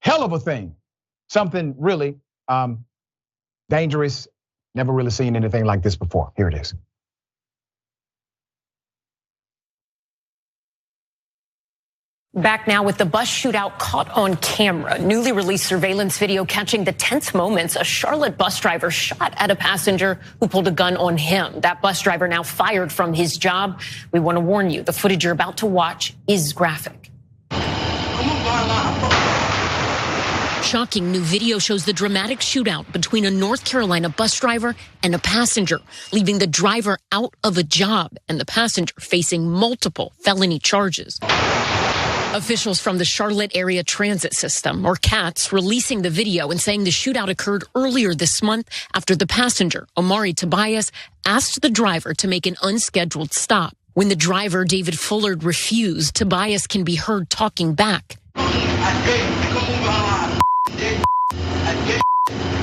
hell of a thing. Something really dangerous. Never really seen anything like this before. Here it is. Back now with the bus shootout caught on camera. Newly released surveillance video catching the tense moments a Charlotte bus driver shot at a passenger who pulled a gun on him. That bus driver now fired from his job. We want to warn you, the footage you're about to watch is graphic. Shocking new video shows the dramatic shootout between a North Carolina bus driver and a passenger, leaving the driver out of a job and the passenger facing multiple felony charges. Officials from the Charlotte Area Transit System, or CATS, releasing the video and saying the shootout occurred earlier this month after the passenger, Omarri Tobias, asked the driver to make an unscheduled stop. When the driver, David Fuller, refused, Tobias can be heard talking back.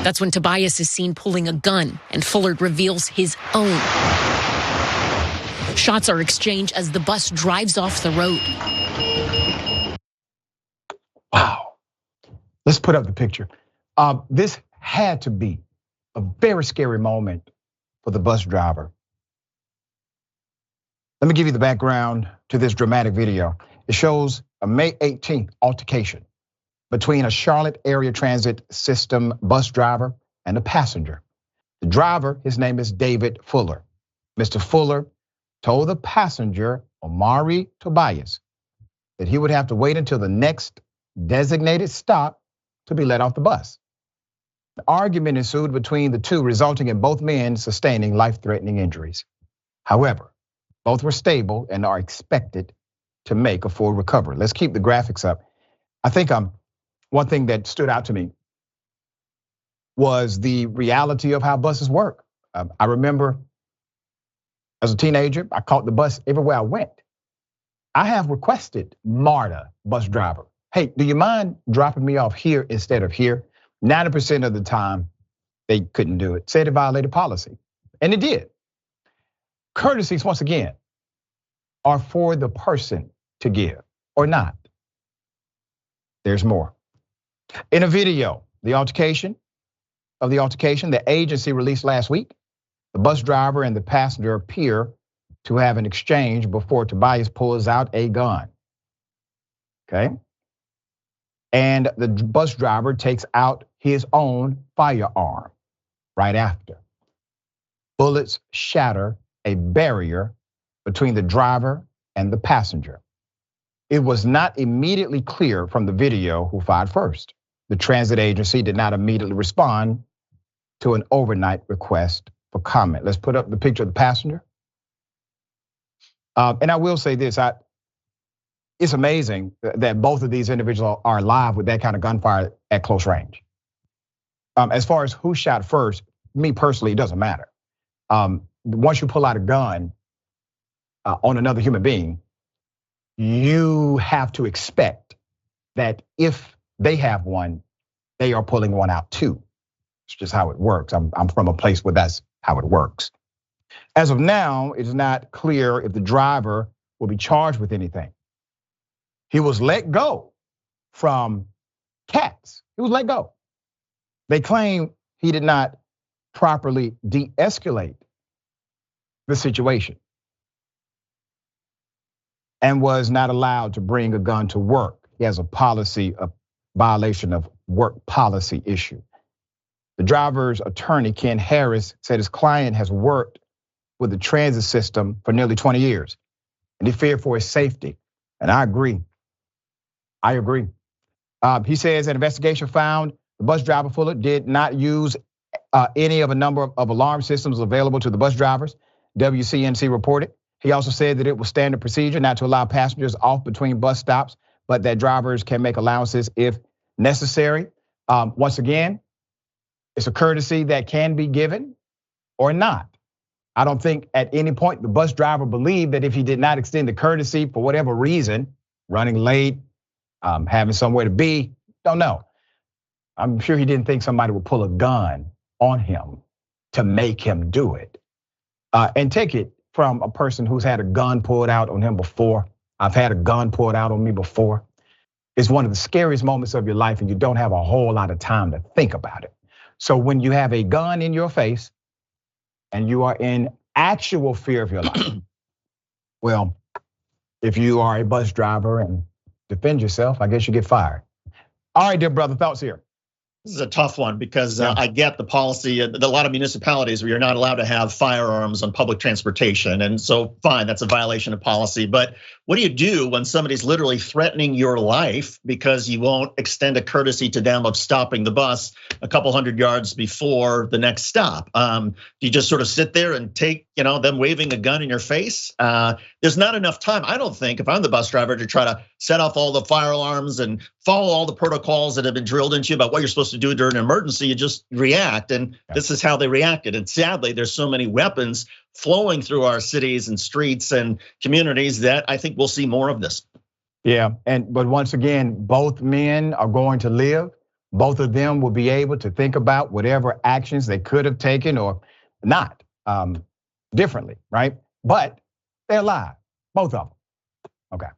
That's when Tobias is seen pulling a gun, and Fuller reveals his own. Shots are exchanged as the bus drives off the road. Wow. Let's put up the picture. This had to be a very scary moment for the bus driver. Let me give you the background to this dramatic video. It shows a May 18th altercation between a Charlotte Area Transit System bus driver and a passenger. The driver, his name is David Fuller. Mr. Fuller told the passenger, Omarri Tobias, that he would have to wait until the next designated stop to be let off the bus. The argument ensued between the two, resulting in both men sustaining life-threatening injuries. However, both were stable and are expected to make a full recovery. Let's keep the graphics up. I think one thing that stood out to me was the reality of how buses work. I remember as a teenager, I caught the bus everywhere I went. I have requested MARTA bus driver, hey, do you mind dropping me off here instead of here? 90% of the time, they couldn't do it. Said it violated policy, and it did. Courtesies, once again, are for the person to give or not. There's more. In a video, the altercation, the agency released last week, the bus driver and the passenger appear to have an exchange before Tobias pulls out a gun. Okay. And the bus driver takes out his own firearm right after. Bullets shatter a barrier between the driver and the passenger. It was not immediately clear from the video who fired first. The transit agency did not immediately respond to an overnight request for comment. Let's put up the picture of the passenger. And I will say this, it's amazing that both of these individuals are alive with that kind of gunfire at close range. As far as who shot first, me personally, it doesn't matter. Once you pull out a gun on another human being, you have to expect that if they have one, they are pulling one out too. It's just how it works. I'm from a place where that's how it works. As of now, it is not clear if the driver will be charged with anything. He was let go from CATS. He was let go. They claim he did not properly de-escalate the situation and was not allowed to bring a gun to work. He has a violation of work policy issue. The driver's attorney, Ken Harris, said his client has worked with the transit system for nearly 20 years, and he feared for his safety. And I agree. He says an investigation found the bus driver Fuller did not use any of a number of alarm systems available to the bus drivers, WCNC reported. He also said that it was standard procedure not to allow passengers off between bus stops, but that drivers can make allowances if necessary. Once again, it's a courtesy that can be given or not. I don't think at any point the bus driver believed that if he did not extend the courtesy for whatever reason, running late, having somewhere to be, don't know. I'm sure he didn't think somebody would pull a gun on him to make him do it. And take it from a person who's had a gun pulled out on him before. I've had a gun pulled out on me before. is one of the scariest moments of your life, and you don't have a whole lot of time to think about it. So when you have a gun in your face and you are in actual fear of your life, well, if you are a bus driver and defend yourself, I guess you get fired. All right, dear brother, thoughts here. This is a tough one because I get the policy. A lot of municipalities where you're not allowed to have firearms on public transportation. And so fine, that's a violation of policy. But what do you do when somebody's literally threatening your life because you won't extend a courtesy to them of stopping the bus a couple hundred yards before the next stop? Do you just sort of sit there and take, them waving a gun in your face? There's not enough time, I don't think, if I'm the bus driver, to try to set off all the fire alarms and follow all the protocols that have been drilled into you about what you're supposed to do during an emergency. You just react, and this is how they reacted. And sadly, there's so many weapons flowing through our cities and streets and communities that I think we'll see more of this. Yeah, but once again, both men are going to live. Both of them will be able to think about whatever actions they could have taken or not differently, right? But they're alive, both of them. Okay.